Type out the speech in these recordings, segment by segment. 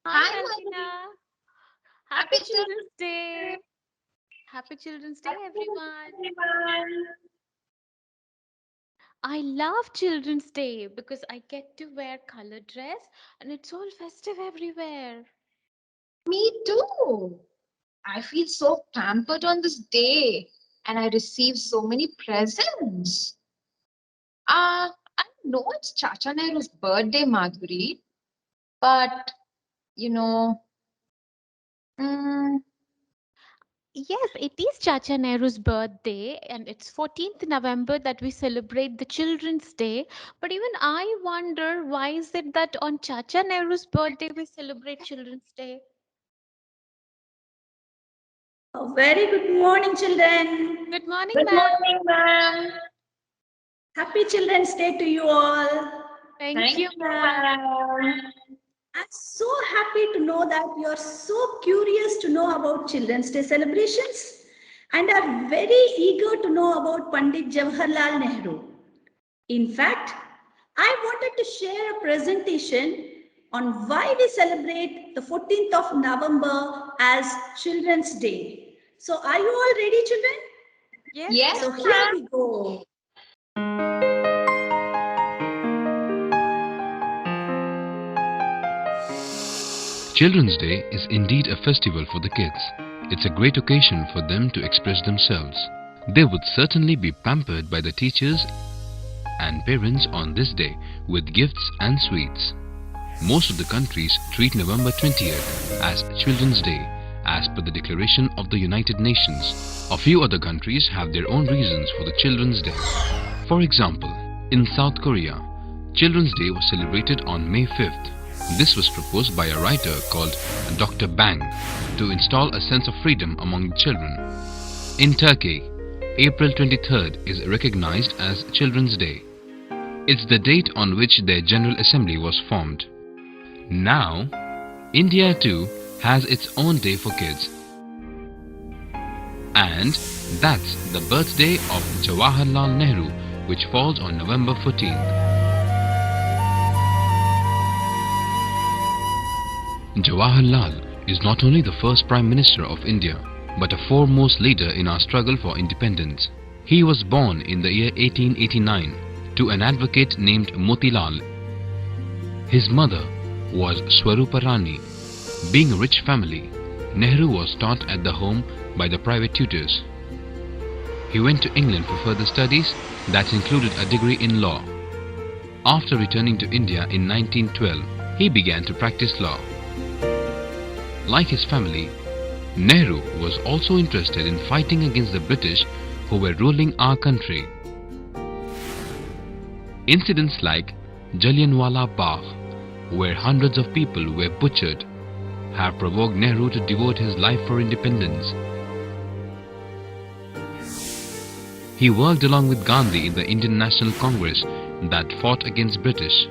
Hi, Hi, Malvina. Malvina. Happy Happy Children's Children's Day. Day. Happy Children's Day, Happy Children's everyone. Day, everyone. I love Children's Day because I get to wear colored dress and it's all festive everywhere. Me too. I feel so pampered on this day and I receive so many presents. I know it's Chacha Nehru's birthday, Madhuri, but you know, mm, Yes, it is Chacha Nehru's birthday and it's 14th November that we celebrate the Children's Day. But even I wonder why is it that on Chacha Nehru's birthday we celebrate Children's Day? A very good morning, children. Good morning, good ma'am. morning, ma'am. Happy Children's Day to you all. Thank Thank you, you, ma'am. ma'am. I'm so happy to know that you're so curious to know about Children's Day celebrations and are very eager to know about Pandit Jawaharlal Nehru. In fact, I wanted to share a presentation on why we celebrate the 14th of November as Children's Day. So, are you all ready, children? Yes, Yes, So, ma'am. here ma'am. we go. Children's Day is indeed a festival for the kids. It's a great occasion for them to express themselves. They would certainly be pampered by the teachers and parents on this day with gifts and sweets. Most of the countries treat November 20th as Children's Day as per the Declaration of the United Nations. A few other countries have their own reasons for the Children's Day. For example, in South Korea, Children's Day was celebrated on May 5th. This was proposed by a writer called Dr. Bang to install a sense of freedom among children. In Turkey, April 23rd is recognized as Children's Day. It's the date on which their General Assembly was formed. Now, India too has its own day for kids. And that's the birthday of Jawaharlal Nehru, which falls on November 14th. Jawaharlal is not only the first Prime Minister of India, but a foremost leader in our struggle for independence. He was born in the year 1889 to an advocate named Motilal. His mother was Swarupa Rani. Being a rich family, Nehru was taught at the home by the private tutors. He went to England for further studies that included a degree in law. After returning to India in 1912, he began to practice law. Like his family, Nehru was also interested in fighting against the British who were ruling our country. Incidents like Jallianwala Bagh, where hundreds of people were butchered, have provoked Nehru to devote his life for independence. He worked along with Gandhi in the Indian National Congress that fought against British.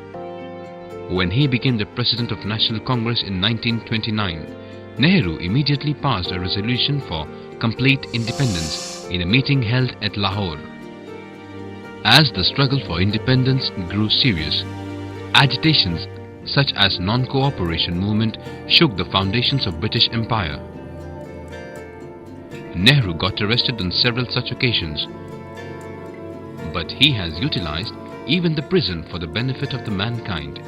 When he became the President of National Congress in 1929, Nehru immediately passed a resolution for complete independence in a meeting held at Lahore. As the struggle for independence grew serious, agitations such as non-cooperation movement shook the foundations of British Empire. Nehru got arrested on several such occasions, but he has utilized even the prison for the benefit of the mankind.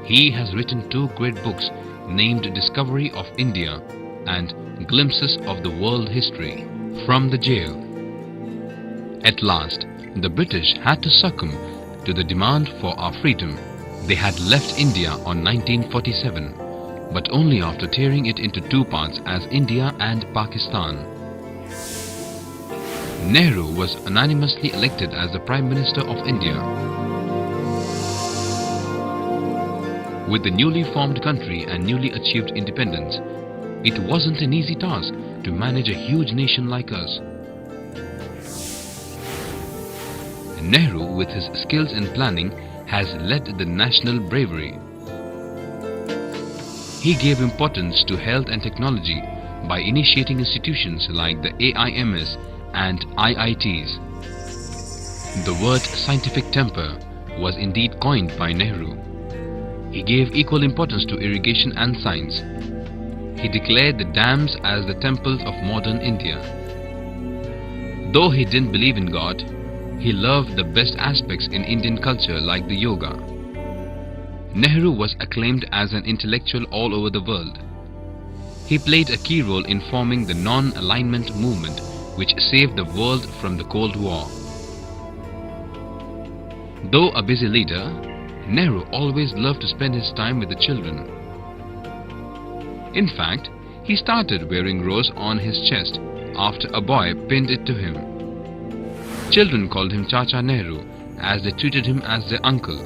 He has written two great books named Discovery of India and Glimpses of the World History from the jail. At last, the British had to succumb to the demand for our freedom. They had left India on 1947, but only after tearing it into two parts as India and Pakistan. Nehru was unanimously elected as the Prime Minister of India. With the newly formed country and newly achieved independence, it wasn't an easy task to manage a huge nation like us. Nehru, with his skills in planning, has led the national bravery. He gave importance to health and technology by initiating institutions like the AIMS and IITs. The word scientific temper was indeed coined by Nehru. He gave equal importance to irrigation and science. He declared the dams as the temples of modern India. Though he didn't believe in God, he loved the best aspects in Indian culture like the yoga. Nehru was acclaimed as an intellectual all over the world. He played a key role in forming the non-alignment movement, which saved the world from the Cold War. Though a busy leader, Nehru always loved to spend his time with the children. In fact, he started wearing rose on his chest after a boy pinned it to him. Children called him Chacha Nehru as they treated him as their uncle.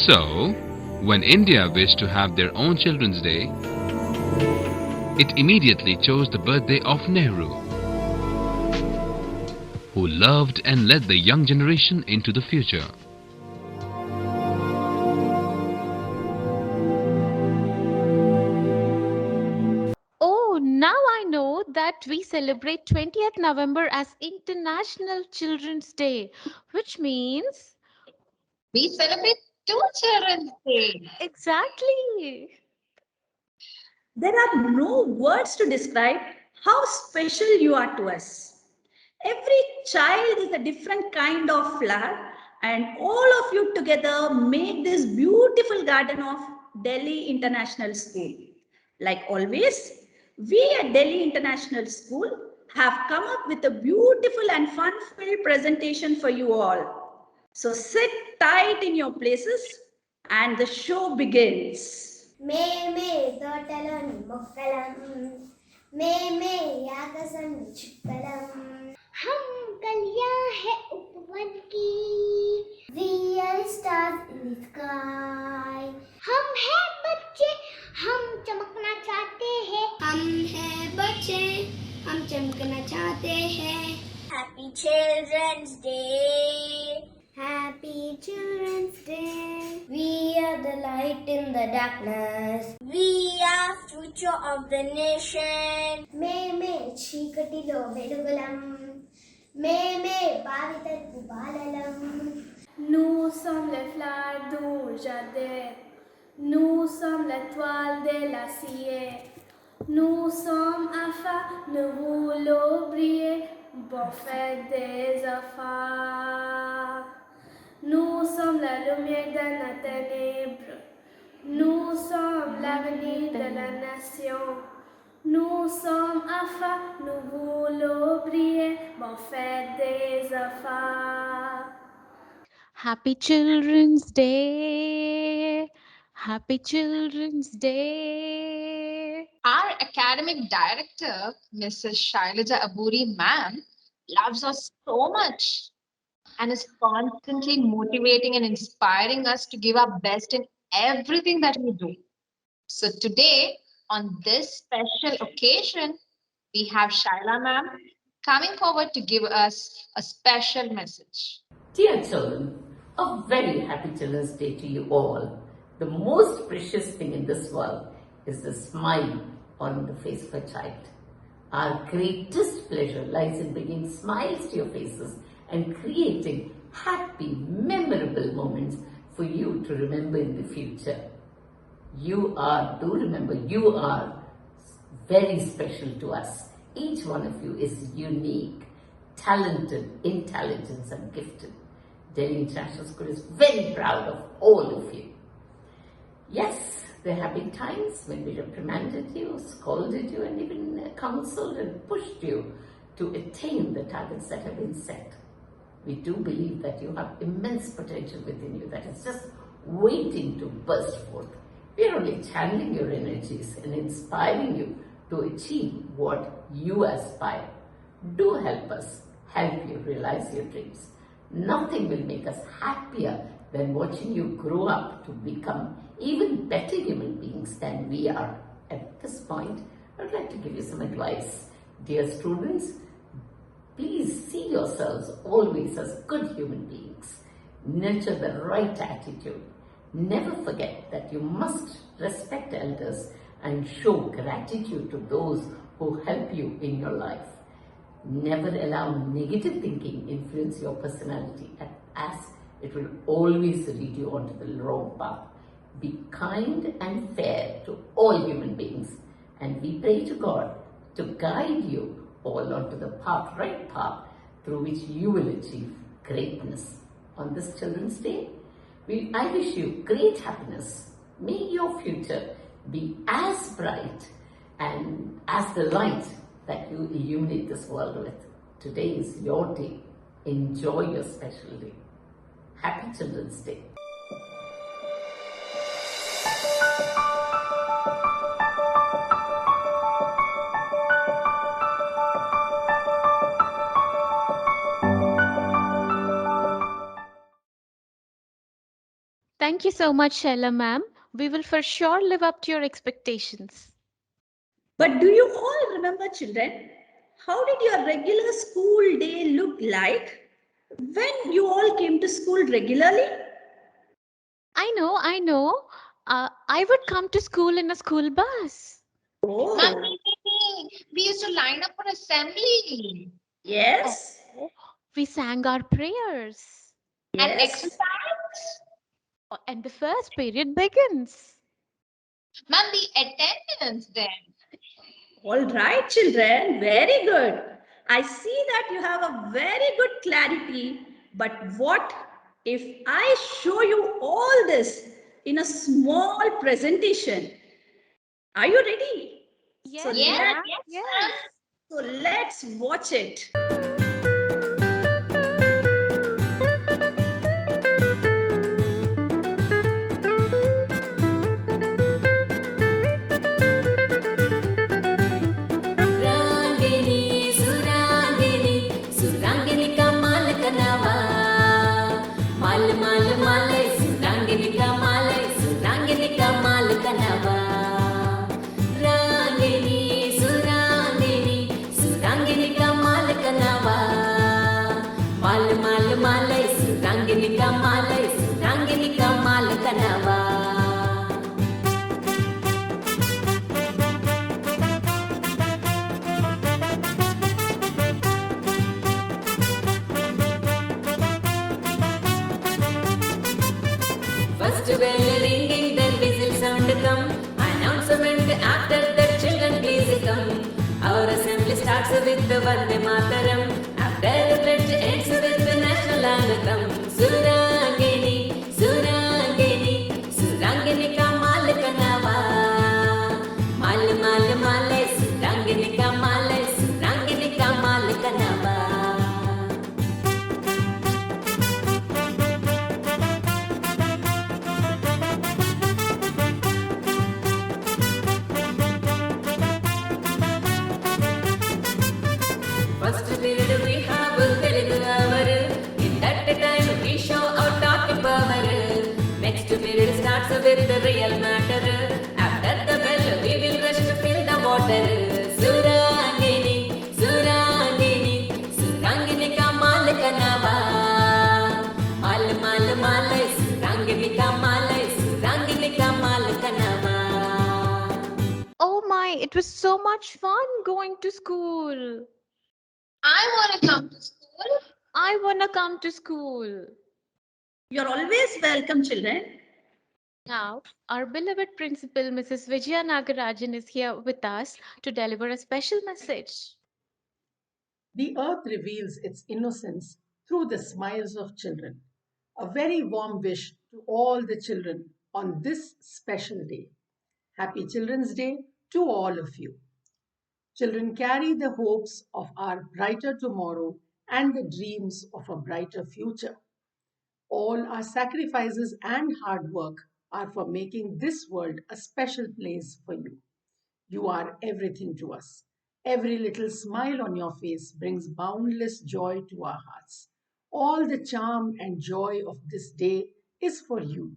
So, when India wished to have their own Children's Day, it immediately chose the birthday of Nehru, who loved and led the young generation into the future. Oh, now I know that we celebrate 20th November as International Children's Day, which means We celebrate two Children's Day. exactly. There are no words to describe how special you are to us. Every child is a different kind of flower, and all of you together make this beautiful garden of Delhi International School. Like always, we at Delhi International School have come up with a beautiful and fun-filled presentation for you all. So sit tight in your places and the show begins. మేమే తోటలోని మొక్కలం మేమే ఆకాశంలో చుక్కలం हम कलियां है उपवन की we are stars in the sky हम है बच्चे हम चमकना चाहते हैं हम है बच्चे हम चमकना चाहते हैं Happy Children's Day Happy Children's Day. We are the light in the darkness. We are future of the nation. మేమే చీకటిలో వెలుగులం మేమే భావితకు బాలలం Nous sommes les fleurs du jardin. Nous sommes l'étoile de l'acier. Nous sommes enfants, nous voulons briller. Bon fête des enfants. Nous sommes la lumière de la ténèbre. Nous sommes l'avenir de la nation. Nous sommes enfants, nous voulons briller. Bon fête des enfants. Happy Children's Day. Happy Children's Day. Our academic director, Mrs. Shailaja Aburi ma'am, loves us so much and is constantly motivating and inspiring us to give our best in everything that we do. So today, on this special occasion, we have Shaila ma'am coming forward to give us a special message. Dear children, a very happy Children's Day to you all. The most precious thing in this world is the smile on the face of a child. Our greatest pleasure lies in bringing smiles to your faces and creating happy, memorable moments for you to remember in the future. Do remember, you are very special to us. Each one of you is unique, talented, intelligent and gifted. Delhi International School is very proud of all of you. Yes, there have been times when we reprimanded you, scolded you, and even counseled and pushed you to attain the targets that have been set. We do believe that you have immense potential within you that is just waiting to burst forth. We are only channeling your energies and inspiring you to achieve what you aspire. Do help us help you realize your dreams. Nothing will make us happier than watching you grow up to become even better human beings than we are. At this point, I would like to give you some advice. Dear students, please see yourselves always as good human beings. Nurture the right attitude. Never forget that you must respect elders and show gratitude to those who help you in your life. Never allow negative thinking influence your personality as it will always lead you onto the wrong path. Be kind and fair to all human beings, and we pray to God to guide you all onto the path, right path, through which you will achieve greatness. On this Children's Day, I wish you great happiness. May your future be as bright and as the light that you illuminate this world with. Today is your day. Enjoy your special day. Happy Children's Day. Thank you so much, Sheila ma'am. We will for sure live up to your expectations. But do you all remember, children, how did your regular school day look like when you all came to school regularly? I know. I would come to school in a school bus. Oh, Mummy, we used to line up for assembly yes. Oh, we sang our prayers. and Yes. exercise. And the first period begins. Ma'am, the attendance then. All right, children, very good. I see that you have a very good clarity. But what if I show you all this in a small presentation? Are you ready? Yes, So Yes, ma'am. yes, Yes. So let's watch it. Rangini, Surangini, Surangini kamal kanawa. Mal mal mal, Surangini kamal, Surangini kamal kanawa. Rangini, Surangini, Surangini kamal kanawa. Mal mal mal, Surangini kamal, Surangini kamal kanawa. First bell ringing, then whistle sound come. Announcement after the children please come. Our assembly starts with the Vande Mataram. After the pledge ends with the national anthem. Surangini, Surangini, Surangini kamal kanawa. Mal mal mal, Surangini kamal, Surangini kamal kanawa. First period we have Telugu hour. In that time we show our talking power. Next period starts with the real matter. After the bell we will rush to fill the water. Surangini, Surangini, Surangini kamal kanawa. Mal mal mal, Surangini kamal, Surangini kamal kanawa. Oh my, it was so much fun going to school. I want to come to school. I wanna come to school. You're always welcome, children. Now, our beloved principal, Mrs. Vijaya Nagarajan, is here with us to deliver a special message. The earth reveals its innocence through the smiles of children. A very warm wish to all the children on this special day. Happy Children's Day to all of you. Children carry the hopes of our brighter tomorrow and the dreams of a brighter future. All our sacrifices and hard work are for making this world a special place for you. You are everything to us. Every little smile on your face brings boundless joy to our hearts. All the charm and joy of this day is for you.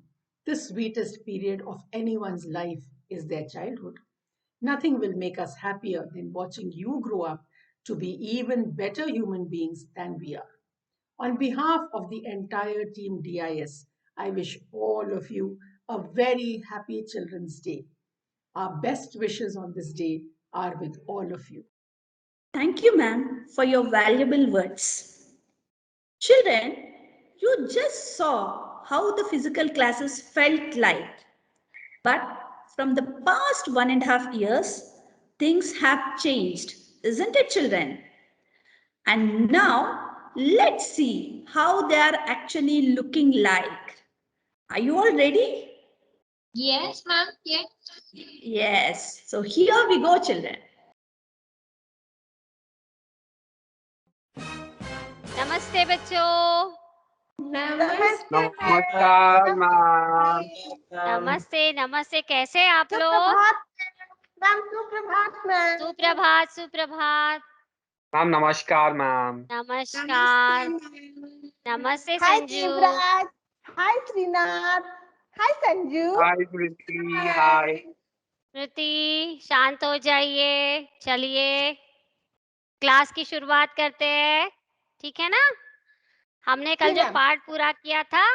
The sweetest period of anyone's life is their childhood. Nothing will make us happier than watching you grow up to be even better human beings than we are. On behalf of the entire team DIS, I wish all of you a very happy Children's Day. Our best wishes on this day are with all of you. Thank you, ma'am, for your valuable words. Children, you just saw how the physical classes felt like But from the past 1.5 years, things have changed, isn't it, children? And now let's see how they are actually looking like. Are you all ready? Yes, ma'am. Yes. Yes. So here we go, children. नमस्ते बच्चों। नमस्कार ma'am. नमस्ते नमस्ते, कैसे हैं आप लोग? सुप्रभात सुप्रभात। मैम नमस्कार मैम। नमस्कार। नमस्ते संजू। हाय श्रीनाथ। हाय संजू। हाय प्रीति। हाय प्रीति, शांत हो जाइए। चलिए क्लास की शुरुआत करते हैं, ठीक है ना? हमने कल जो पाठ पूरा किया था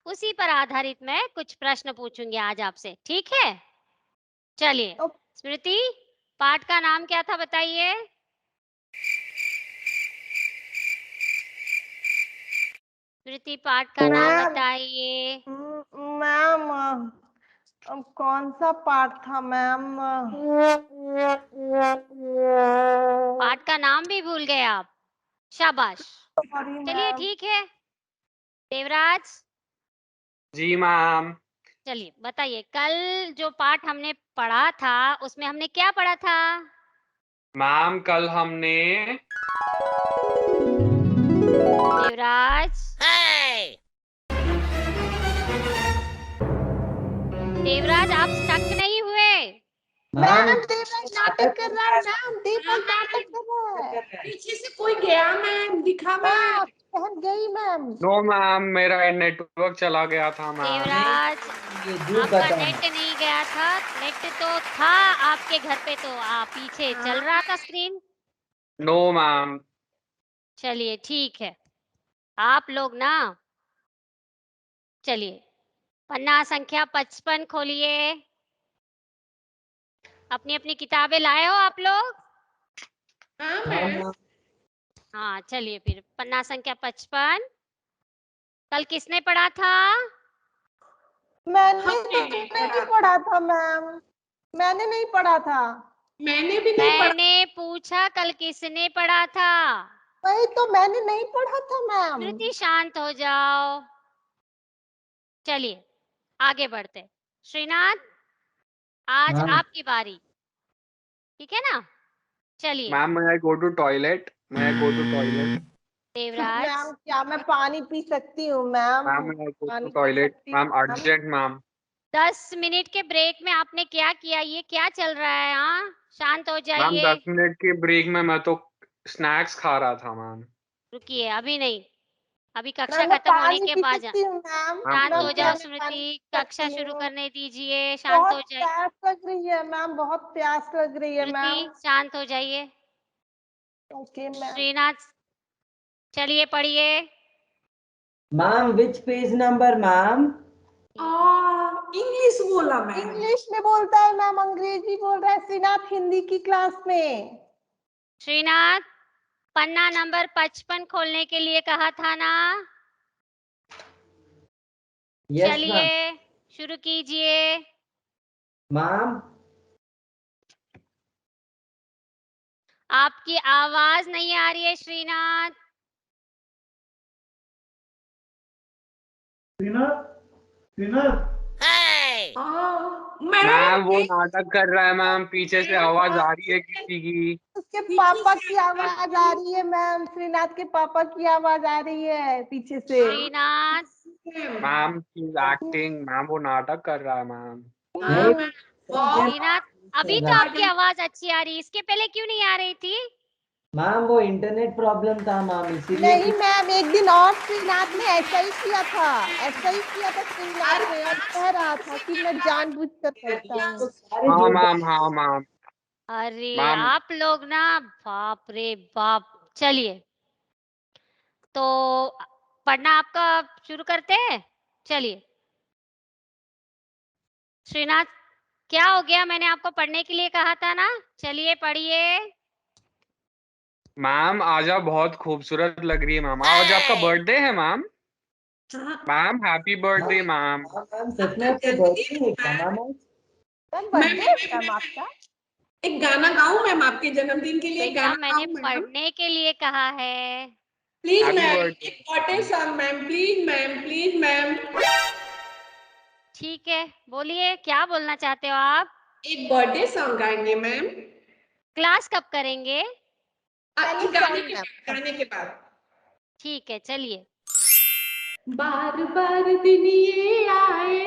उसी पर आधारित मैं कुछ प्रश्न पूछूंगी आज आपसे, ठीक है? चलिए स्मृति, पाठ का नाम क्या था बताइए? स्मृति, पाठ का नाम बताइए। मैम कौन सा पाठ था मैम? पाठ का नाम भी भूल गए आप, शाबाश। चलिए ठीक है। देवराज जी मैम। चलिए बताइए, कल जो पाठ हमने पढ़ा था उसमें हमने क्या पढ़ा था? मैम कल हमने देवराज देवराज आप स्टक नहीं हुए? मैम देवराज नाटक कर रहा है। मैम देवराज नाटक कर रहा है। पीछे से कोई गया मैम, दिखा मैम। पहुंच गई मैम। नो मैम, मेरा नेटवर्क चला गया था मैम। देवराज आपका नेट नहीं गया था, नेट तो था आपके घर पे, तो आप पीछे चल रहा था स्क्रीन। No ma'am. चलिए ठीक है, आप लोग ना चलिए पन्ना संख्या 55 खोलिए। अपनी अपनी किताबें लाए हो आप लोग? हाँ चलिए फिर पन्ना संख्या 55। कल किसने पढ़ा था? मैंने नहीं पढ़ा था मैम। मैंने नहीं पढ़ा था। मैंने भी नहीं पढ़ा। मैंने पूछा कल किसने पढ़ा था? वही तो, मैंने नहीं पढ़ा था मैम। स्मृति शांत हो जाओ। चलिए आगे बढ़ते। श्रीनाथ आज आपकी बारी, ठीक है ना? चलिए। मैम मैं go to toilet. Devraj ma'am क्या मैं पानी पी सकती हूँ मैम? मैम मैं go to toilet. Ma'am urgent ma'am. 10 minute के ब्रेक में आपने क्या किया? ये क्या चल रहा है? हाँ शांत हो मैम जाइए। 10 मिनट के ब्रेक में मैं तो स्नैक्स खा रहा था मैम। रुकिए, अभी नहीं, अभी कक्षा खत्म होने के बाद शांत हो जाओ। स्मृति कक्षा शुरू करने दीजिए, शांत हो जाइए। प्यास लग रही है मैम, बहुत प्यास लग रही है मैम। शांत हो जाइए। Okay ma'am. श्रीनाथ चलिए पढ़िए। Ma'am which page number ma'am? English बोला मैम। इंग्लिश में बोलता है मैम, अंग्रेजी बोल रहा है श्रीनाथ हिंदी की क्लास में। श्रीनाथ पन्ना नंबर 55 खोलने के लिए कहा था ना? चलिए शुरू कीजिए। मैम आपकी आवाज नहीं आ रही है श्रीनाथ। मैम वो नाटक कर रहा है मैम, पीछे से आवाज आ रही है किसी की। उसके पापा की आवाज आ रही है मैम, श्रीनाथ के पापा की आवाज आ रही है पीछे से। Srinath ma'am acting. मैम वो नाटक कर रहा है मैम। श्रीनाथ अभी तो आपकी आवाज अच्छी आ रही है, इसके पहले क्यों नहीं आ रही थी? मैम वो इंटरनेट प्रॉब्लम था मैम, इसीलिए। नहीं मैम, एक दिन और श्रीनाथ ने ऐसा ही किया था, श्रीनाथ ने, और कह रहा था कि मैं जानबूझकर करता हूँ। हाँ मैम, हाँ मैम। अरे आप लोग ना, बाप रे बाप। चलिए तो पढ़ना आपका शुरू करते हैं। चलिए श्रीनाथ क्या हो गया? मैंने आपको पढ़ने के लिए कहा था ना, चलिए पढ़िए। मैम आज आप बहुत खूबसूरत लग रही है मैम। आज आपका बर्थडे है ma'am? Ma'am happy birthday ma'am. Ma'am सच में आपका बर्थडे है क्या मैम? मैम बर्थडे है मैम आपका? एक गाना गाऊं मैम आपके जन्मदिन के लिए? बेटा गाना मैंने गाऊं मैम? पढ़ने के लिए कहा है। Please happy ma'am, birthday. एक birthday song ma'am, please ma'am, please ma'am. ठीक है, बोलिए क्या बोलना चाहते हो आप? एक बर्थडे सॉन्ग गाएंगे मैम। क्लास कब करेंगे? गाने के बाद। ठीक है, चलिए। बार बार दिन ये आए,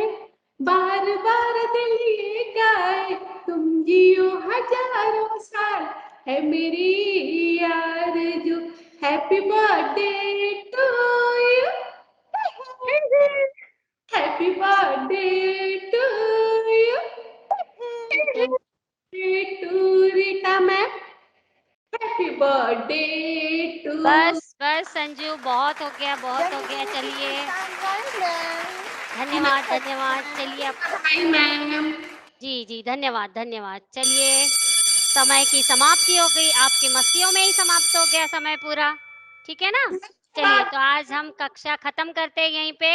बार बार दिल ये गाए, तुम जियो हजारों साल, है मेरी यार जो। Happy birthday to you, happy birthday to you, to Rita ma'am, happy birthday to. बस बस संजू, बहुत हो गया, बहुत हो गया, चलिए। धन्यवाद धन्यवाद, चलिए अब। मैम जी जी, धन्यवाद धन्यवाद, चलिए। समय की समाप्ति हो गई, आपकी मस्तियों में ही समाप्त हो गया समय पूरा, ठीक है ना? चलिए, तो आज हम कक्षा खत्म करते हैं यहीं पे।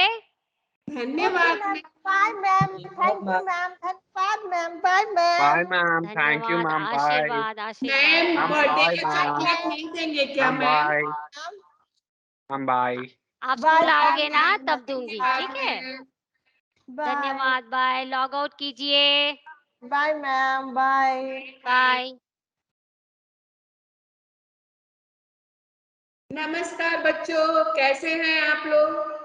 धन्यवाद bye ma'am, thank you ma'am, धन्यवाद ma'am, bye bye ma'am. Ma'am, thank you धन्यवाद, मैम, बाय आशीर्वाद आशीर्वाद। मैम, बर्थडे बाय के मैम, चॉकलेट नहीं देंगे क्या ma'am ma'am? Bye ma'am, bye. आप स्कूल आओगे ना तब दूंगी, ठीक है? बाय धन्यवाद, बाय। लॉग आउट कीजिए। Bye ma'am, bye bye. नमस्कार बच्चों, कैसे हैं आप लोग?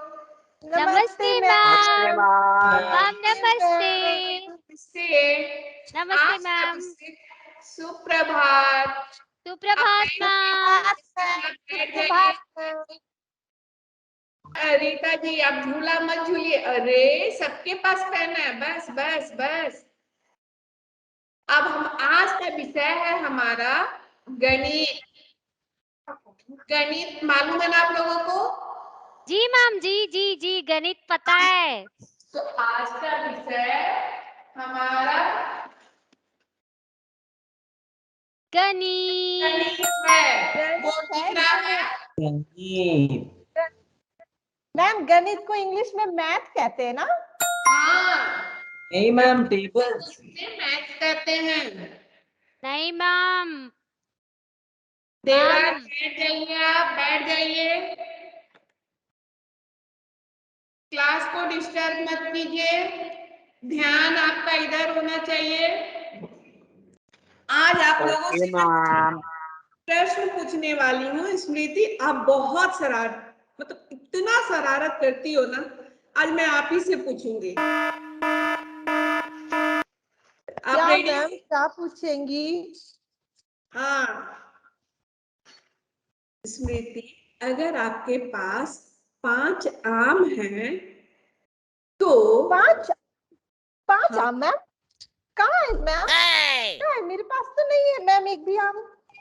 नमस्ते नमस्ते मैम। मैम। मैम नमस्ते। नमस्ते आज मैम। सबसे सुप्रभात। सुप्रभात मैम। रीता जी, आप झूला मत झूलिए। अरे सबके पास पेन है, बस बस बस। अब हम आज का विषय है हमारा गणित। गणित मालूम है ना आप लोगों को? जी मैम, जी जी जी, गणित पता है। तो आज का विषय हमारा गणित है। वो दिख रहा है। मैम, गणित को इंग्लिश में मैथ कहते हैं ना? हाँ, नहीं मैम, टेबल्स। मैथ कहते हैं। नहीं मैम। देवराज बैठ जाइए, आप बैठ जाइए। क्लास को डिस्टर्ब मत कीजिए, ध्यान आपका इधर होना चाहिए। आज आप लोगों ओके से मैम। प्रश्न पूछने वाली हूँ। स्मृति, आप बहुत मतलब इतना शरारत करती हो ना, आज मैं आप ही से पूछूंगी। आप क्या रेडी? मैम, क्या पूछेंगी? हाँ स्मृति, अगर आपके पास 5 आम हैं तो 5 आम मैम? कहाँ है मैम? कहाँ है? मेरे पास तो नहीं है मैम एक भी आम।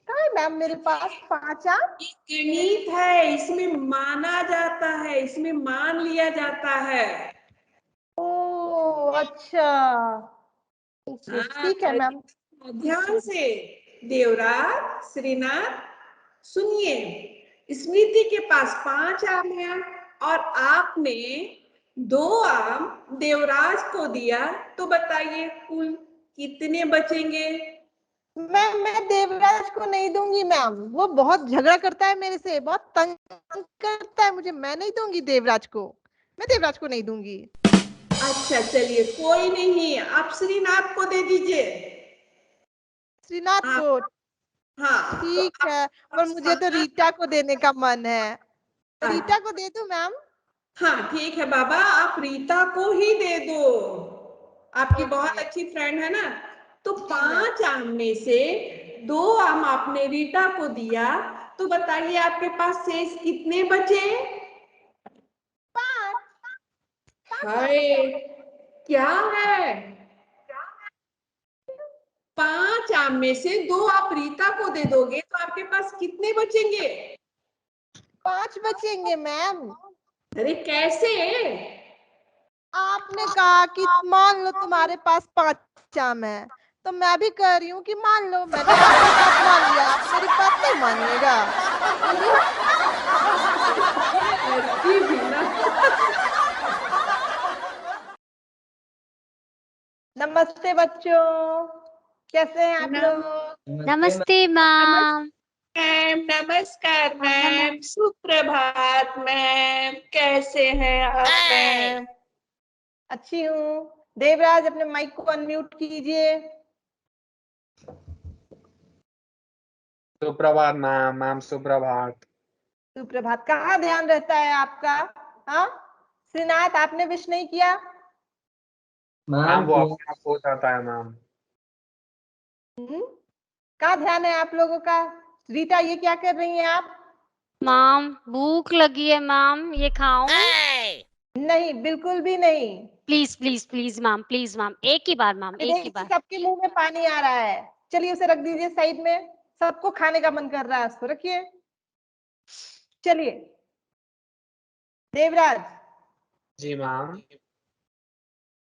कहाँ है मैम मेरे पास 5 आम? गणित है, इसमें माना जाता है, इसमें मान लिया जाता है। ओ अच्छा, ठीक है मैम। ध्यान से देवराज, श्रीनाथ, सुनिए। स्मृति के पास 5 आम है और आपने 2 आम देवराज को दिया, तो बताइए कुल कितने बचेंगे? मैम, मैं देवराज को नहीं दूंगी मैम, वो बहुत झगड़ा करता है मेरे से, बहुत तंग करता है मुझे। मैं नहीं दूंगी देवराज को, मैं देवराज को नहीं दूंगी। अच्छा चलिए, कोई नहीं, आप श्रीनाथ को दे दीजिए। श्रीनाथ को? हाँ ठीक है, पर मुझे तो रीटा को देने का मन है। रीटा को दे दूं मैम? हाँ ठीक है बाबा, आप रीता को ही दे दो, आपकी बहुत अच्छी फ्रेंड है ना। तो 5 आम में से 2 आम आपने रीता को दिया, तो बताइए आपके पास शेष कितने बचे? 5। हाय, क्या है? 5 आम में से 2 आप रीता को दे दोगे तो आपके पास कितने बचेंगे? 5 बचेंगे मैम। अरे कैसे? आपने कहा कि मान लो तुम्हारे पास 5 आम है, तो मैं भी कह रही हूँ कि मान लो। मैंने आपकी बात मान लिया, आप मेरी बात नहीं मानिएगा। लड़की भी ना नमस्ते बच्चों, कैसे हैं आप लोग? नमस्ते मैम। मैम नमस्कार मैम, सुप्रभात मैम, कैसे हैं आप मैम? अच्छी हूँ। देवराज अपने माइक को अनम्यूट कीजिए। सुप्रभात मैम। मैम सुप्रभात। सुप्रभात। कहाँ ध्यान रहता है आपका? हाँ श्रीनाथ, आपने विश नहीं किया? मैम वो अपने आप हो जाता है मैम। कहाँ ध्यान है आप लोगों का? रीटा, ये क्या कर रही हैं आप? मैम भूख लगी है मैम, ये खाऊं? नहीं, बिल्कुल भी नहीं। Please please please ma'am, please ma'am, एक ही बार मैम, एक ही बार। सबके मुंह में पानी आ रहा है। चलिए उसे रख दीजिए साइड में। सबको खाने का मन कर रहा है, उसको रखिए। चलिए देवराज। जी मैम।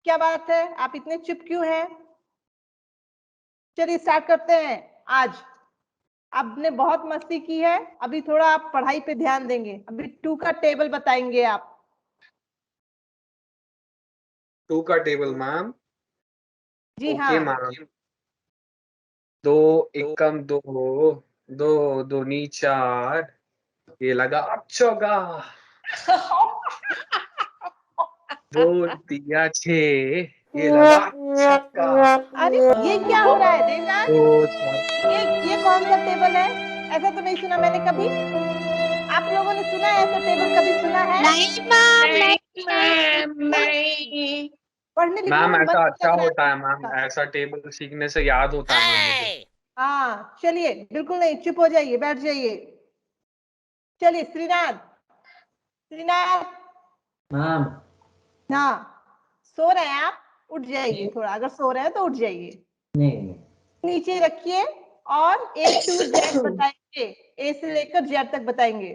क्या बात है, आप इतने चुप क्यों हैं? चलिए स्टार्ट करते हैं। आज आपने बहुत मस्ती की है, अभी थोड़ा आप पढ़ाई पे ध्यान देंगे। अभी 2 का टेबल बताएंगे आप। 2 का टेबल मैम। जी ओके हाँ। मैम। 2 एकम 2, 2 दूनी 4, ये लगा चौका। 2 तिया 6, ये लगा छक्का। अरे ये क्या हो रहा है देवराज? 2 7। ये कौन सा टेबल है? ऐसा तो नहीं सुना मैंने कभी। आप लोगों ने सुना है ऐसा टेबल? कभी सुना है? नहीं मैम, नहीं। पढ़ने लिखने मैम में मन ऐसा नहीं अच्छा लग रहा होता है है मैम, आपका? ऐसा टेबल सीखने से याद होता है मैम मुझे। हाँ चलिए, बिल्कुल नहीं, चुप हो जाइए, बैठ जाइए। चलिए श्रीनाथ। श्रीनाथ। मैम। हाँ, सो रहे हैं आप? उठ जाइए थोड़ा, अगर सो रहे हैं तो उठ जाइए। नहीं। नीचे रखिए और A to Z बताएंगे। A से लेकर Z तक बताएंगे।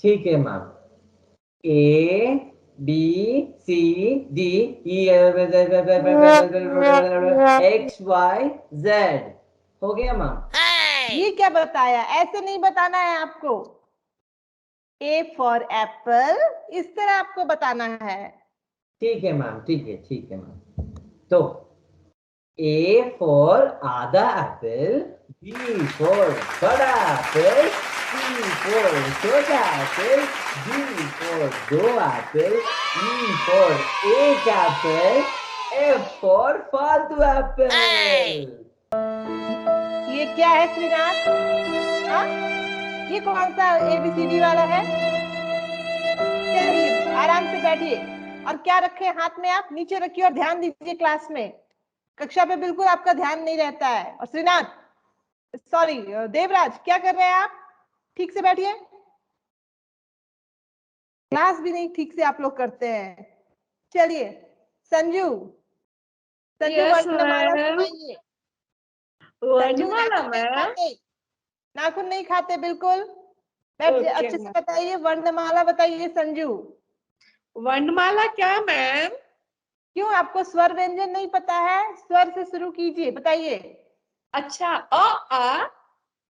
ठीक है ma'am. A B C D E X Y Z हो गया मैम। ये क्या बताया? ऐसे नहीं बताना है आपको। A for apple, इस तरह आपको बताना है। ठीक है मैम, ठीक है मैम। तो A for आधा एप्पल, B for बड़ा एप्पल, C for छोटा Apple, D for 2 Apple, E for 1 Apple, F for फालतू एप्पल। ये क्या है श्रीनाथ? हाँ? ये कौन सा ABCD वाला है? चलिए आराम से बैठिए। और क्या रखे हाथ में आप? नीचे रखिए और ध्यान दीजिए क्लास में। कक्षा पे बिल्कुल आपका ध्यान नहीं रहता है। और श्रीनाथ, सॉरी देवराज, क्या कर रहे हैं आप? ठीक से बैठिए। क्लास भी नहीं ठीक से आप लोग करते हैं। चलिए संजू। संजू Yes, वर्णमाला ma'am. सुनाइए। वर्णमाला मैम। नाखून नहीं खाते बिल्कुल। बैठ Okay, अच्छे से ma'am. बताइए, वर्णमाला बताइए संजू। वर्णमाला क्या मैम? क्यों, आपको स्वर व्यंजन नहीं पता है? स्वर से शुरू कीजिए, बताइए। अच्छा, अ आ।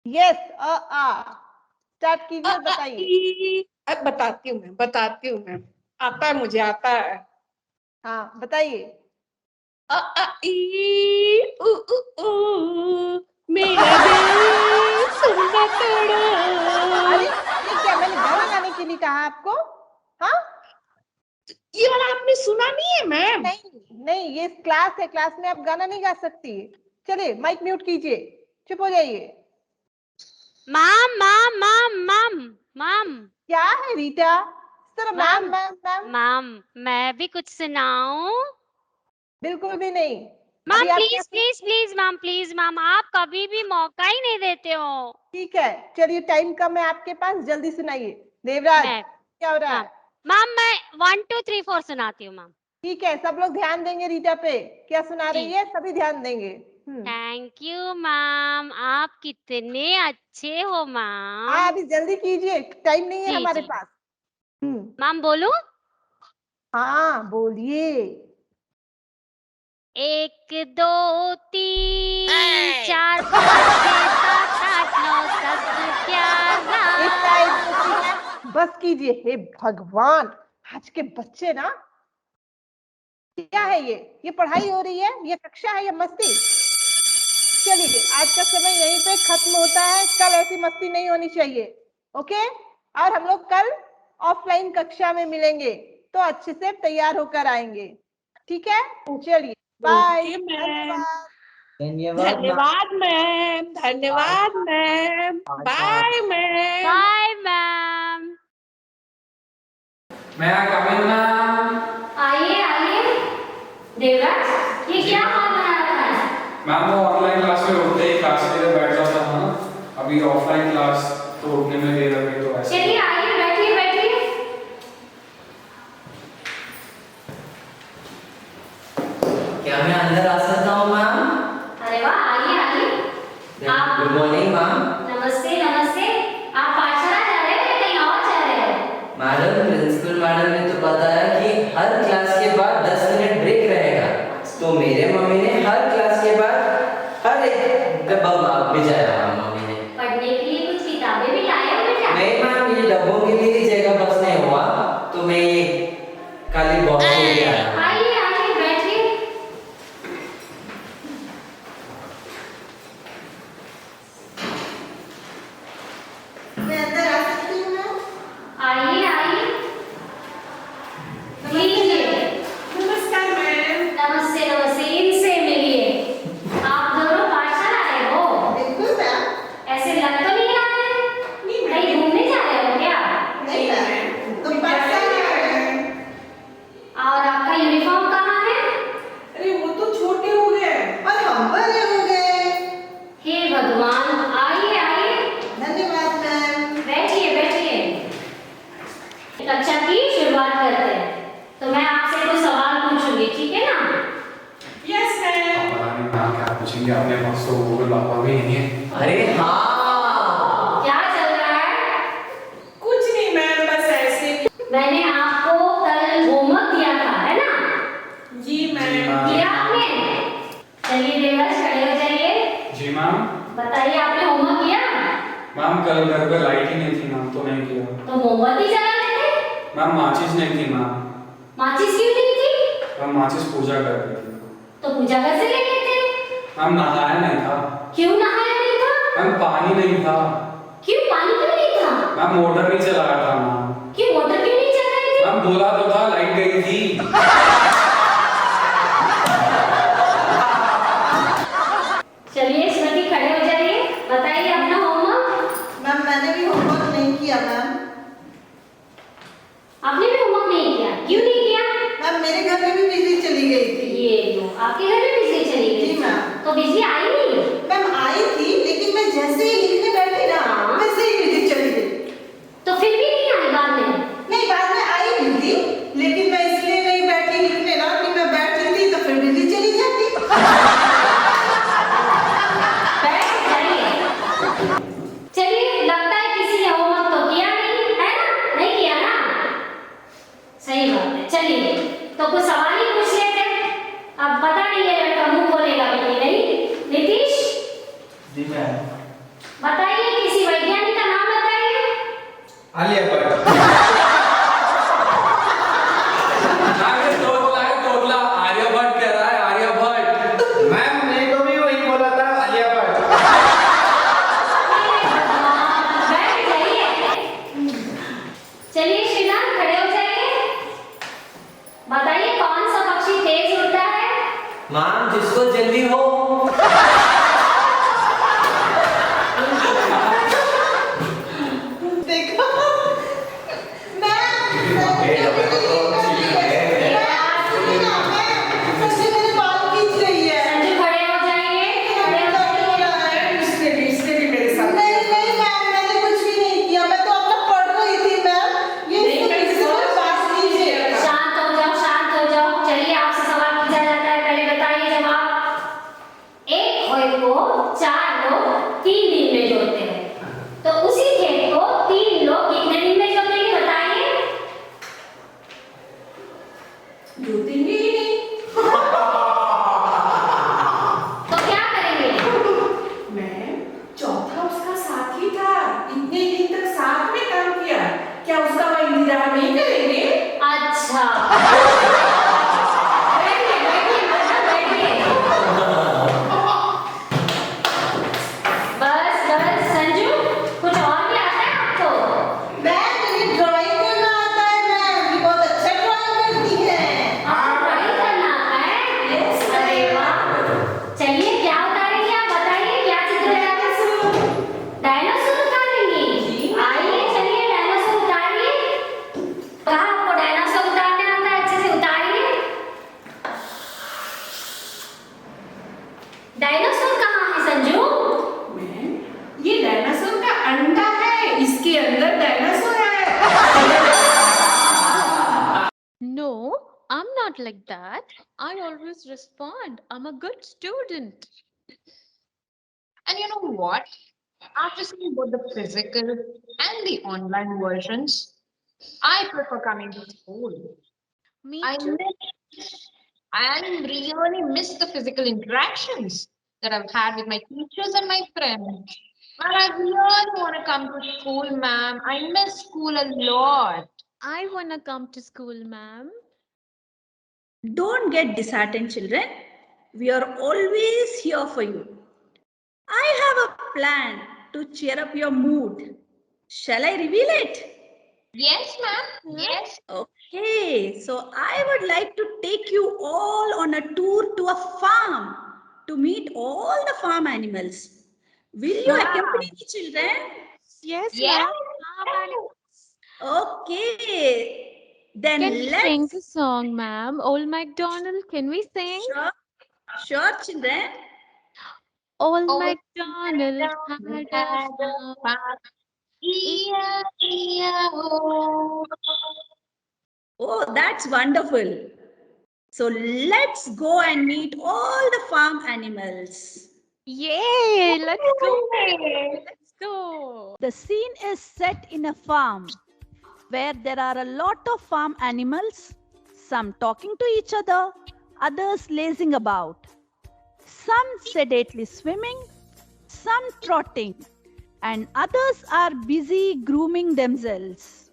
यस, अ आ। स्टार्ट कीजिए और बताइए। अब बताती हूँ मैम। आता है, मुझे आता है। हाँ बताइए। अ आ ई उ ऊ मेरा दिल सुनना तोड़ो। अरे ये क्या, मैंने गाना गाने के लिए कहा आपको? हाँ, ये वाला आपने सुना नहीं है मैम? नहीं नहीं, ये क्लास है, क्लास में आप गाना नहीं गा सकती। चलिए माइक म्यूट कीजिए, चुप हो जाइए। Ma'am ma'am ma'am ma'am ma'am. क्या है रीटा? इस तरह मैम मैम मैम। मैम मैं भी कुछ सुनाऊं? बिल्कुल भी नहीं। मैम अभी आप क्या? Please please please ma'am, please ma'am, आप कभी भी मौका ही नहीं देते हो। ठीक है, चलिए टाइम कम है आपके पास, जल्दी सुनाइए। देवराज मैं क्या हो रहा है? मैम मैं 1 2 3 4 सुनाती हूँ मैम। ठीक है, सब लोग ध्यान देंगे रीटा पे, क्या सुना रही जी। है, सभी ध्यान देंगे। थैंक यू मैम, आप कितने अच्छे हो मैम। हाँ अभी जल्दी कीजिए, टाइम नहीं है जी हमारे जी पास। मैम बोलूं? हाँ बोलिए। 1 2 3 4 5 6 7 8 9 10 11। बस कीजिए, हे भगवान, आज के बच्चे ना। क्या है ये पढ़ाई हो रही है, ये कक्षा है, ये मस्ती? चलिए आज का समय यहीं पे खत्म होता है, कल ऐसी मस्ती नहीं होनी चाहिए, ओके? और हम लोग कल ऑफलाइन कक्षा में मिलेंगे, तो अच्छे से तैयार होकर आएंगे, ठीक है? चलिए बाय। धन्यवाद मैम, धन्यवाद ma'am, bye ma'am, bye ma'am. मैं कमिंग मैम। आइए आइए। देवराज, ये क्या हाल बना रखा है? मैम वो ऑनलाइन क्लास में उठते ही क्लास के लिए बैठ जाता था ना, अभी ऑफलाइन क्लास तो उठने में देर लगी तो ऐसे। चलिए आइए, बैठिए बैठिए। क्या मैं अंदर आ सकता हूँ मैम? अरे वाह, आइए आइए। आप गुड मॉर्निंग मैम। नमस्ते नमस्ते। आप पाठशाला जा रहे हैं या कहीं और जा रहे हैं? मैडम प्रिंसिपल मैडम ने तो बताया कि हर क्लास के बाद 10 मिनट ब्रेक रहेगा, तो मेरे मम्मी ने हर क्लास के बाद हर एक डब्बा भिजाया मम्मी ने। पढ़ने के लिए कुछ किताबें भी लाए हो बेटा? नहीं मैम, ये डब्बों के लिए जगह बस नहीं हुआ, तो मैं ये खाली बॉक्स लेके आया। आइए आइए, बैठिए। मैं अंदर आ सकती हूँ मैम? आइए आइए। लीजिए। नमस्कार मैम। नमस्ते नमस्ते, इनसे मिलिए। आप दोनों पाठशाला आए हो? बिल्कुल मैम। ऐसे लग तो नहीं रहा है? कहीं घूमने जा रहे हो क्या? नहीं मैम, तो पाठशाला है। और आपका यूनिफॉर्म कहाँ है? अरे वो तो छोटे हो गए और हम बड़े हो गए। हे भगवान, आइए आइए। धन्यवाद मैम। बैठिए बैठिए। कक्षा की शुरुआत करते हैं, तो मैं आपसे कुछ सवाल पूछूंगी, ठीक है ना? Yes ma'am. पता नहीं मैम क्या पूछेंगे, अपने पास तो गूगल पापा भी नहीं है। अरे हाँ, क्या चल रहा है? कुछ नहीं मैम, बस ऐसे ही। मैंने आपको कल होमवर्क दिया था, है ना? जी मैम। किया आपने? चलिए देवराज, खड़े हो जाइए। जी मैम। बताइए, आपने होमवर्क किया? मैम कल घर पे लाइट ही नहीं थी मैम, तो नहीं किया। तो मोमबत्ती जला रहे थे? मैम माचिस नहीं थी मैम। माचिस क्यों नहीं थी? मैम माचिस पूजा कर रही थी। तो पूजा कैसे ले लेते? मैम नहाया नहीं था। क्यों नहाया नहीं था? मैम पानी नहीं था। क्यों पानी क्यों नहीं था? मैम मोटर नहीं चलाया था मैम। क्यों मोटर क्यों नहीं चल रही थी? मैम बोला तो था, लाइट गई थी। चलिए स्मृति, खड़े हो जाइए। बताइए अपना होमवर्क। मैम मैंने भी होमवर्क नहीं किया मैम। आपने भी होमवर्क नहीं किया? क्यों नहीं किया? मैम मेरे घर में भी बिजली चली गई थी। ये लो, आपके घर में बिजली चली गई? जी मैम। तो बिजली आई नहीं? मैम आई थी, लेकिन मैं जैसे ही लिखने बैठी ना, वैसे ही बिजली चली गई। तो फिर भी नहीं आई बाद में? नहीं, बाद में आई बिजली, लेकिन मैं इसलिए नहीं बैठी लिखने ना कि मैं बैठी थी तो फिर बिजली चली जाती। बैठ जाइए। चलिए, लगता है किसी ने होमवर्क तो किया नहीं, है ना? नहीं किया ना? सही बात है। चलिए, तो कुछ सवाल ही पूछ लेते हैं। अब पता नहीं है लड़का मुंह खोलेगा भी कि नहीं। नीतीश, जी मैम। बताइए, किसी वैज्ञानिक का नाम बताइए। आलिया भट्ट। तोतला आर्यभट्ट कह रहा है, आर्यभट्ट। मैम मैंने तो भी वही बोला था, आलिया भट्ट। बैठ जाइए। चलिए श्रीनाथ, खड़े हो जाइए। बताइए, कौन सा पक्षी तेज उड़ता है? मैम जिसको जल्दी हो। देखो सच्ची मेरे बाल खींच रही है। संजू, खड़े हो जाइए। खड़े हो जाइए। इसने भी मेरे साथ। नहीं नहीं मैम, मैंने कुछ भी नहीं किया, मैं तो अपना पढ़ रही थी मैम। ये बात कीजिए। शांत हो जाओ, शांत हो जाओ। चलिए, आपसे सवाल पूछा जाता है, पहले बताइए जवाब। एक खोए को 4 लोग 3 दिन में जोड़ते हैं, तो उसी खेत को 3 लोग कितने दिन में जोतेंगे? बताइए। जोतेंगे ही नहीं। तो क्या करेंगे? मैम चौथा उसका साथी था, इतने दिन तक साथ में काम किया, क्या उसका वह इंतजार नहीं करेंगे? अच्छा। डायनासोर कहाँ है संजू? ये डायनासोर का अंडा है, इसके अंदर डायनासोर है। No, I'm not like that. I always respond. I'm a good student. And you know what? After seeing both the physical and the online versions, I prefer coming to school. Me I really miss the physical interactions that I've had with my teachers and my friends. But I really want to come to school, ma'am. I miss school a lot. I want to come to school, ma'am. Don't get disheartened, children. We are always here for you. I have a plan to cheer up your mood. Shall I reveal it? Yes, ma'am. Yes. Okay, so I would like to take you all on a tour to a farm to meet all the farm animals. Will you accompany me, children? Yes, Yes. ma'am. Okay, then Can we let's sing the song, ma'am? Old MacDonald, can we sing? Sure, children. Old Old MacDonald had a farm. Oh, that's wonderful. So let's go and meet all the farm animals. Yay! Let's go! Let's go! The scene is set in a farm where there are a lot of farm animals, some talking to each other, others lazing about, some sedately swimming, some trotting, and others are busy grooming themselves.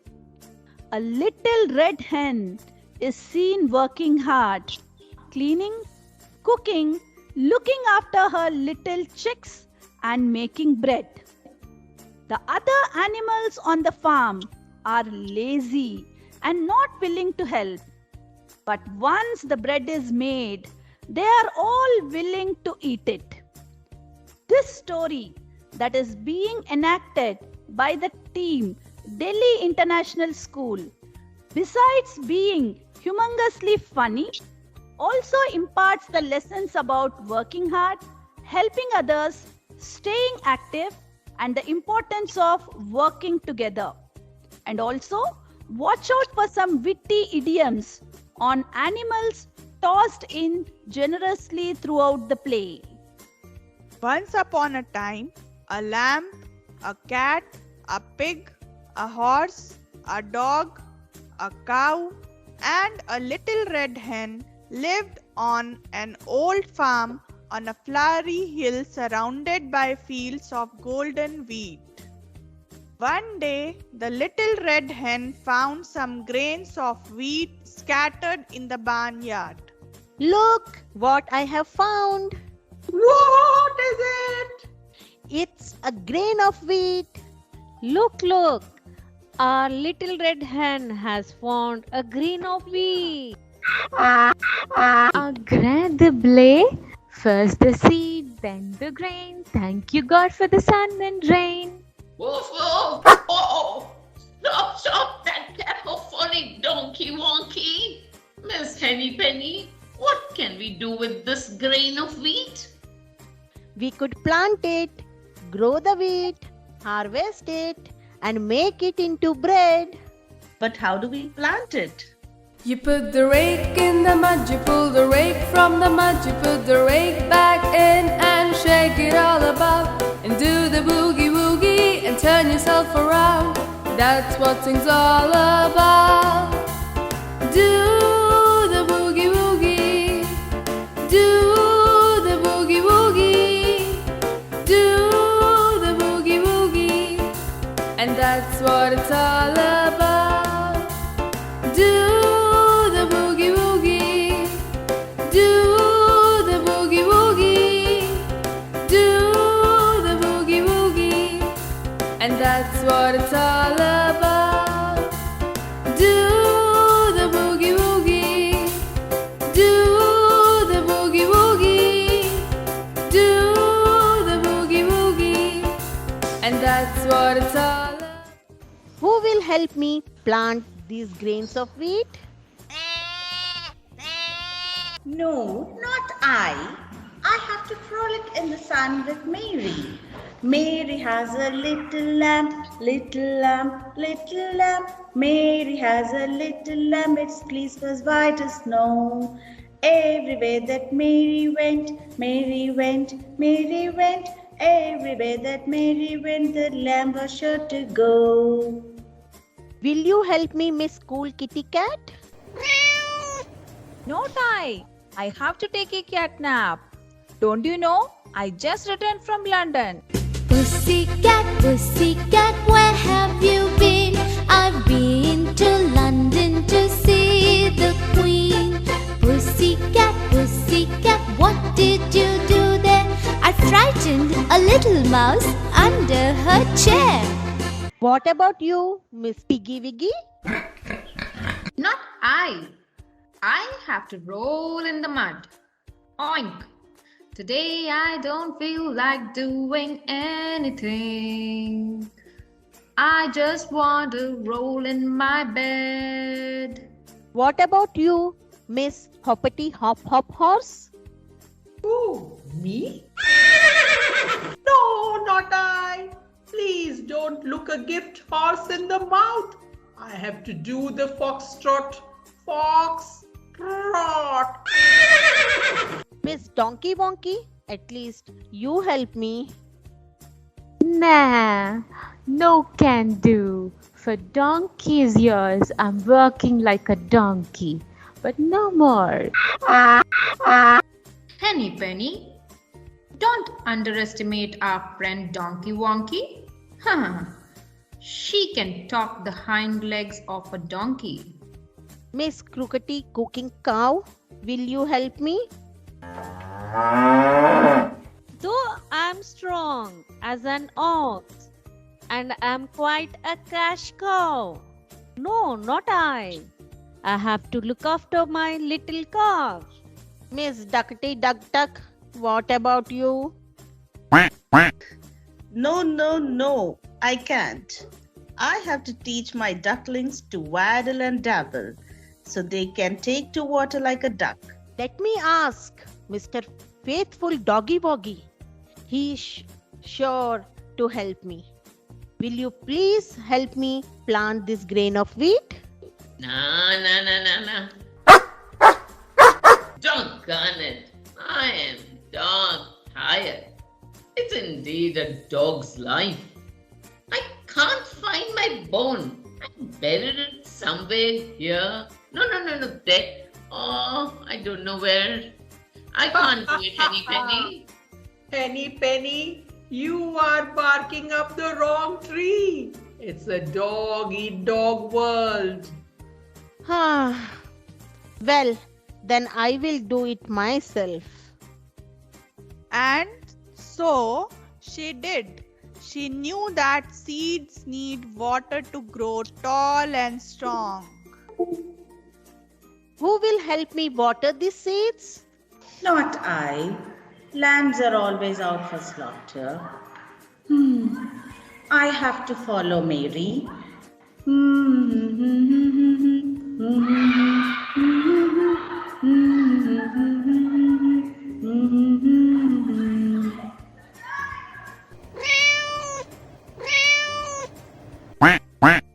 A little red hen is seen working hard, cleaning, cooking, looking after her little chicks and making bread. The other animals on the farm are lazy and not willing to help. But once the bread is made, they are all willing to eat it. This story that is being enacted by the team Delhi International School, besides being humongously funny, also imparts the lessons about working hard, helping others, staying active, and the importance of working together. And also, watch out for some witty idioms on animals tossed in generously throughout the play. Once upon a time, a lamb, a cat, a pig, a horse, a dog, a cow, and a little red hen lived on an old farm on a flowery hill surrounded by fields of golden wheat. One day, the little red hen found some grains of wheat scattered in the barnyard. Look what I have found. What is it? It's a grain of wheat. Look, look. Our little red hen has found a grain of wheat. Incredible. First the seed, then the grain. Thank you, God, for the sun and rain. Woof, woof. Oh, stop that cacophonic donkey wonky. Miss Henny Penny, what can we do with this grain of wheat? We could plant it, grow the wheat, harvest it, and make it into bread. But how do we plant it? You put the rake in the mud, you pull the rake from the mud, you put the rake back in and shake it all about. And do the boogie woogie and turn yourself around. That's what things all about. Do the boogie woogie, do the boogie woogie, do the boogie woogie, and that's what it's all about. Do the boogie woogie, do the boogie woogie, do the boogie woogie, and that's what it's all about. Do the boogie woogie, do the boogie woogie, do the boogie woogie, and that's what it's all about. Who will help me plant these grains of wheat? No, not I. I have have to frolic in the sun with Mary. Mary has a little lamb, little lamb, little lamb. Mary has a little lamb, its fleece was white as snow. Everywhere that Mary went, Mary went, Mary went. Everywhere that Mary went, the lamb was sure to go. Will you help me, Miss Cool Kitty Cat? Not I. I have to take a cat nap. Don't you know? I just returned from London. Pussycat, pussycat, where have you been? I've been to London to see the Queen. Pussycat, pussycat, what did you do there? I frightened a little mouse under her chair. What about you, Miss Piggy Wiggy? Not I. I have to roll in the mud. Oink. Today I don't feel like doing anything. I just want to roll in my bed. What about you, Miss Hoppity Hop Hop Horse? Oh, me? No, not I. Please don't look a gift horse in the mouth. I have to do the foxtrot. Foxtrot. Miss Donkey Wonky, at least you help me. Nah, no can do. For donkey's years, I'm working like a donkey, but no more. Henny Penny, don't underestimate our friend Donkey Wonky. She can talk the hind legs of a donkey. Miss Crookedy Cooking Cow, will you help me? Though I'm strong as an ox and am quite a cash cow. No, not I. I have to look after my little calf. Miss Duckety Duck Duck, what about you? No, I can't. I have to teach my ducklings to waddle and dabble so they can take to water like a duck. Let me ask Mr. Faithful Doggy Woggy. He's sure to help me. Will you please help me plant this grain of wheat? No. Doggone it. I am dog tired. It's indeed a dog's life. I can't find my bone. I buried it somewhere here. No, there. Oh, I don't know where. I can't do it, Henny Penny. Henny Penny, you are barking up the wrong tree. It's a dog-eat-dog world. Well, then I will do it myself. And so she did. She knew that seeds need water to grow tall and strong. Who will help me water these seeds? Not I. Lambs are always out for slaughter. I have to follow Mary.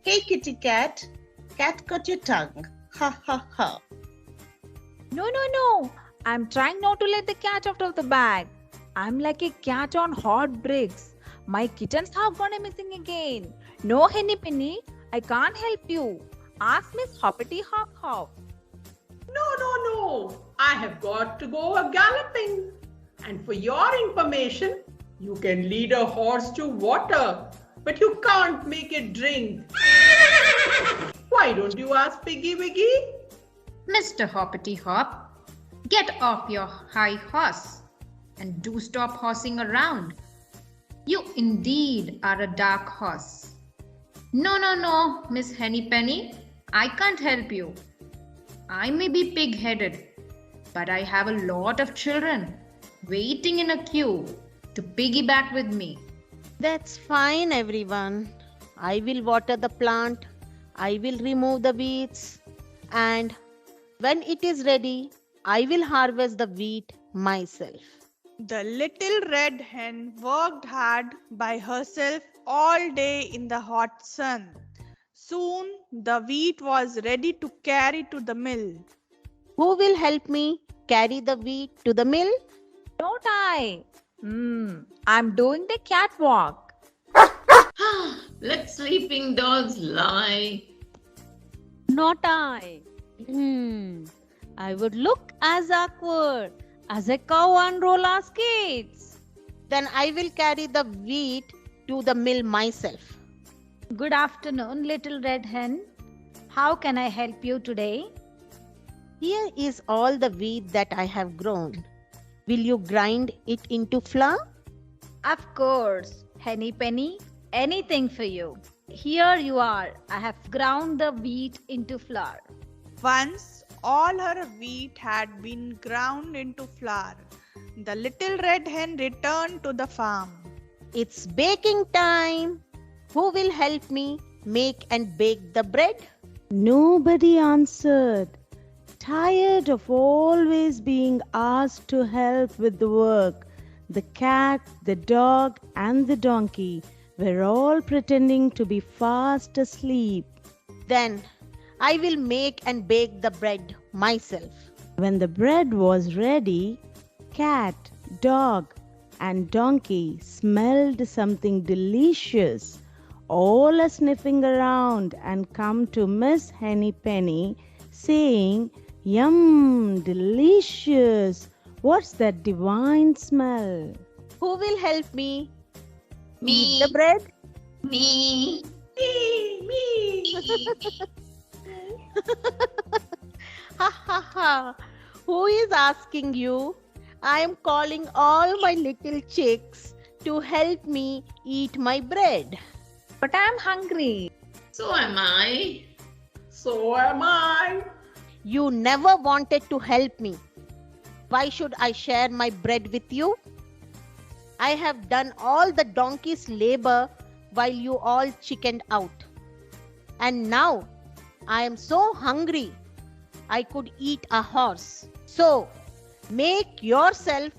Hey kitty cat, cat got your tongue. Ha ha ha. No. I'm trying not to let the cat out of the bag. I'm like a cat on hot bricks. My kittens have gone missing again. No, Henny Penny, I can't help you. Ask Miss Hoppity Hop Hop. No. I have got to go a-galloping. And for your information, you can lead a horse to water, but you can't make it drink. Why don't you ask Piggy Wiggy? Mr. Hoppity Hop, get off your high horse and do stop horsing around. You indeed are a dark horse. No, Miss Henny Penny, I can't help you. I may be pig-headed, but I have a lot of children waiting in a queue to piggyback with me. That's fine, everyone. I will water the plant. I will remove the weeds. And when it is ready, I will harvest the wheat myself. The little red hen worked hard by herself all day in the hot sun. Soon the wheat was ready to carry to the mill. Who will help me carry the wheat to the mill? Not I. I'm doing the catwalk. Let sleeping dogs lie. Not I. I would look as awkward as a cow on roller skates. Then I will carry the wheat to the mill myself. Good afternoon, little red hen. How can I help you today? Here is all the wheat that I have grown. Will you grind it into flour? Of course, Henny Penny. Anything for you. Here you are. I have ground the wheat into flour. Once all her wheat had been ground into flour, the little red hen returned to the farm. It's baking time. Who will help me make and bake the bread? Nobody answered. Tired of always being asked to help with the work, the cat, the dog, and the donkey were all pretending to be fast asleep. Then I will make and bake the bread myself. When the bread was ready, cat, dog, and donkey smelled something delicious. All are sniffing around and come to Miss Henny Penny, saying, "Yum, delicious! What's that divine smell?" Who will help me? Me. Eat the bread? Me. Ha ha ha! Who is asking you? I am calling all my little chicks to help me eat my bread. But I'm hungry. So am I. So am I. You never wanted to help me. Why should I share my bread with you? I have done all the donkey's labor while you all chickened out. And now I am so hungry I could eat a horse. So make yourself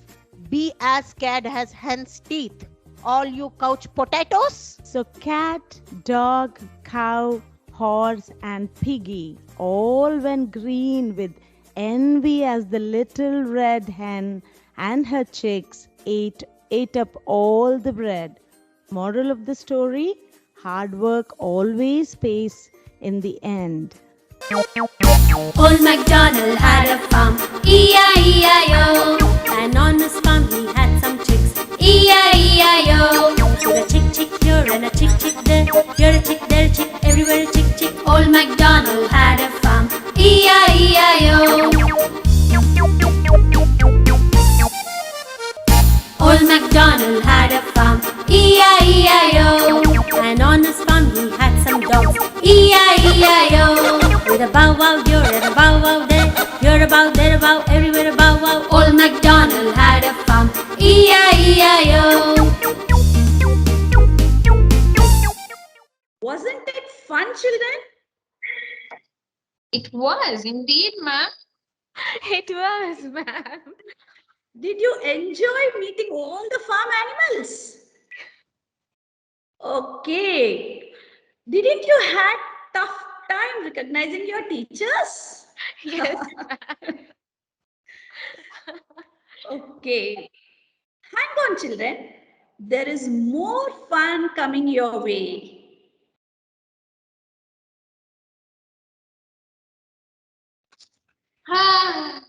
be as scared as hen's teeth, all you couch potatoes. So cat, dog, cow, horse, and piggy all went green with envy as the little red hen and her chicks ate up all the bread. Moral of the story: hard work always pays in the end. Old MacDonald had a farm, E-I-E-I-O. And on his farm he had some chicks, E-I-E-I-O. With a chick, chick here and a chick, chick there. Here a chick, there a chick, everywhere a chick, chick. Old MacDonald had a farm, E-I-E-I-O. Old MacDonald had a farm, E-I-E-I-O. And on his farm he had some dogs, E-I-E-I-O. With a bow wow here and a bow wow there. Here a bow, there a bow, everywhere a bow wow. Old MacDonald had a farm, E-I-E-I-O. Wasn't it fun, children? It was indeed, ma'am. It was, ma'am. Did you enjoy meeting all the farm animals? Okay. Didn't you have tough time recognizing your teachers? Yes. Okay. Hang on, children. There is more fun coming your way. Ah,